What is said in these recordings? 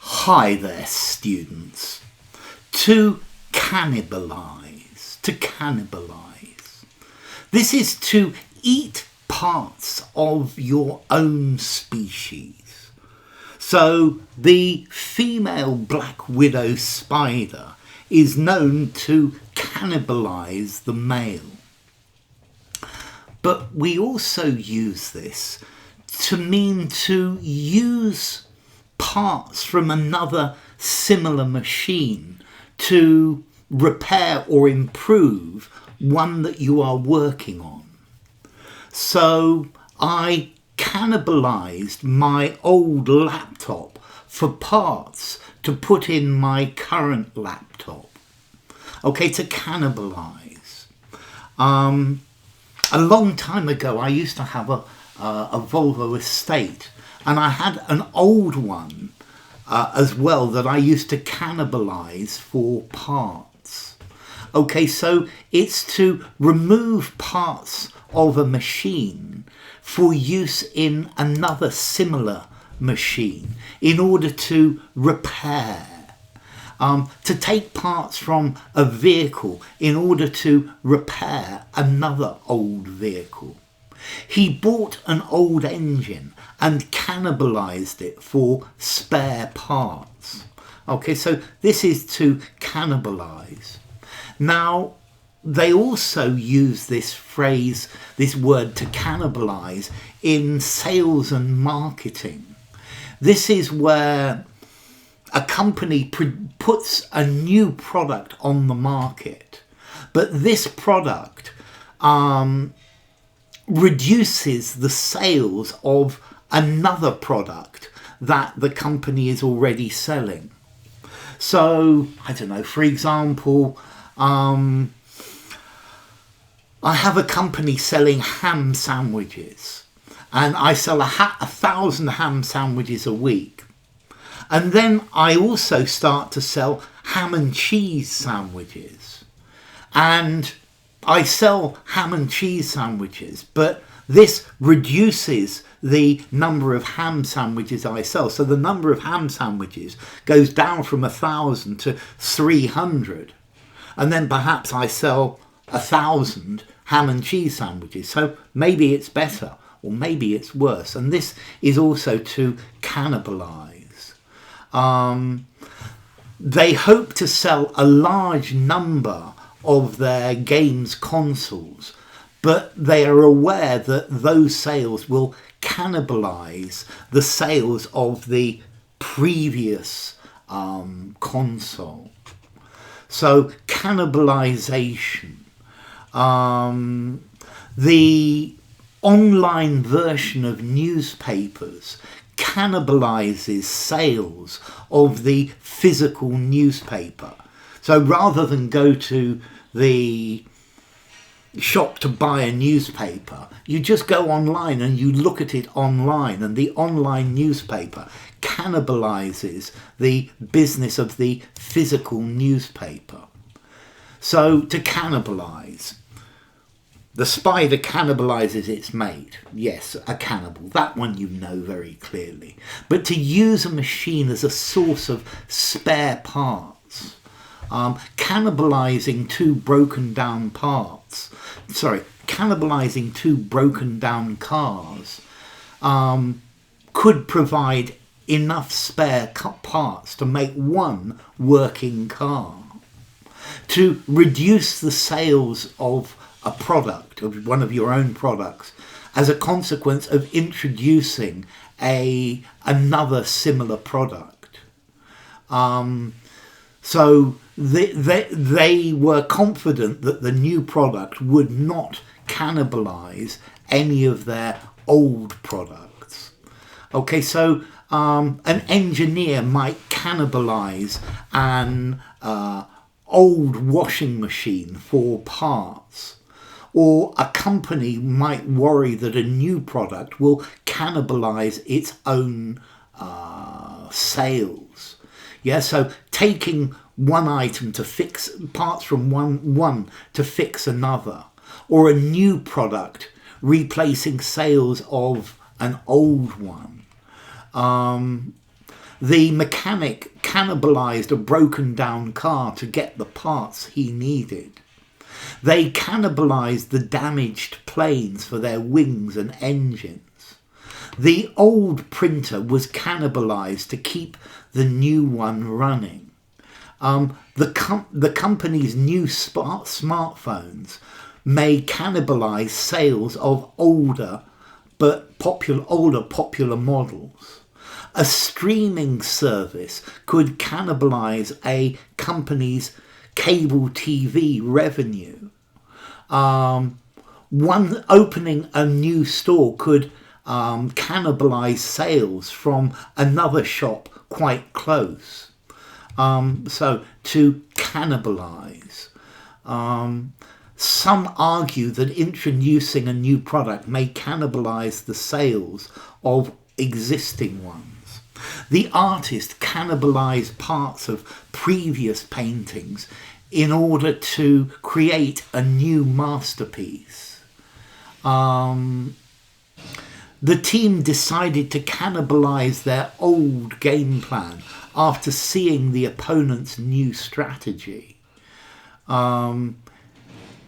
Hi there, students. To cannibalize. To cannibalize. This is to eat parts of your own species. So the female black widow spider is known to cannibalize the male. But we also use this to mean to use parts from another similar machine to repair or improve one that you are working on. So I cannibalized my old laptop for parts to put in my current laptop. Okay, to cannibalize. A long time ago, I used to have a Volvo estate, and I had an old one as well that I used to cannibalize for parts. Okay, so it's to remove parts of a machine for use in another similar machine in order to repair. To take parts from a vehicle in order to repair another old vehicle. He bought an old engine and cannibalized it for spare parts. Okay, so this is to cannibalize. Now, they also use this phrase, this word to cannibalize in sales and marketing. This is where a company puts a new product on the market, but this product reduces the sales of another product that the company is already selling. So, I don't know, for example, I have a company selling ham sandwiches, and I sell 1,000 ham sandwiches a week. And then I also start to sell ham and cheese sandwiches. And I sell ham and cheese sandwiches, but this reduces the number of ham sandwiches I sell. So the number of ham sandwiches goes down from 1,000 to 300. And then perhaps I sell 1,000 ham and cheese sandwiches. So maybe it's better or maybe it's worse. And this is also to cannibalize. They hope to sell a large number of their games consoles, but they are aware that those sales will cannibalize the sales of the previous console. So cannibalization. The online version of newspapers cannibalizes sales of the physical newspaper. So rather than go to the shop to buy a newspaper, you just go online and you look at it online, and the online newspaper cannibalizes the business of the physical newspaper. So to cannibalize. The spider cannibalizes its mate. Yes, a cannibal. That one you know very clearly. But to use a machine as a source of spare parts, cannibalizing two broken down cars, could provide enough spare parts to make one working car. To reduce the sales of a product, of one of your own products, as a consequence of introducing another similar product. So they were confident that the new product would not cannibalize any of their old products. Okay, so an engineer might cannibalize an old washing machine for parts. Or a company might worry that a new product will cannibalize its own sales. Yeah, so taking one item to fix parts from one to fix another, or a new product replacing sales of an old one. The mechanic cannibalized a broken down car to get the parts he needed. They cannibalized the damaged planes for their wings and engines. The old printer was cannibalized to keep the new one running. The company's new smartphones may cannibalize sales of older popular models. A streaming service could cannibalize a company's cable TV revenue. One opening a new store could cannibalize sales from another shop quite close. So to cannibalize. Some argue that introducing a new product may cannibalize the sales of existing ones. The artist cannibalized parts of previous paintings in order to create a new masterpiece. The team decided to cannibalize their old game plan after seeing the opponent's new strategy.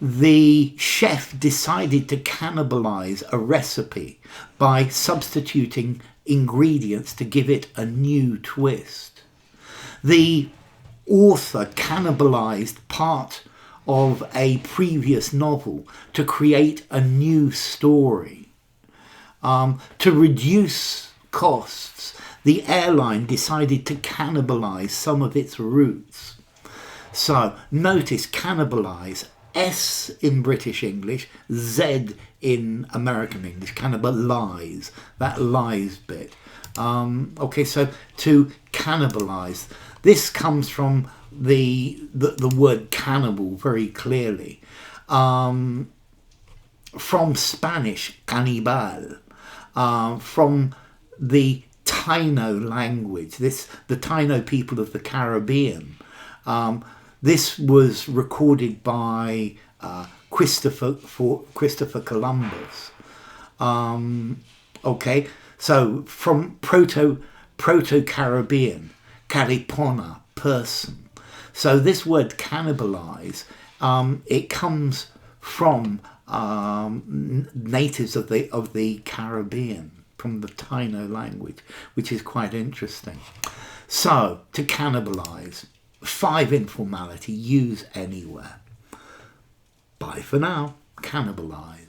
The chef decided to cannibalize a recipe by substituting ingredients to give it a new twist. The author cannibalized part of a previous novel to create a new story. To reduce costs, the airline decided to cannibalize some of its routes. So notice cannibalize, S in British English, Z in American English, cannibalize, that lies bit. Okay, so to cannibalize. This comes from the word cannibal very clearly. From Spanish, canibal. From the Taino language, the Taino people of the Caribbean. This was recorded by Christopher Columbus. Okay, so from Proto-Caribbean, caripona, person. So this word cannibalize, it comes from natives of the Caribbean, from the Taino language, which is quite interesting. So to cannibalize. 5 informality, use anywhere. Bye for now. Cannibalize.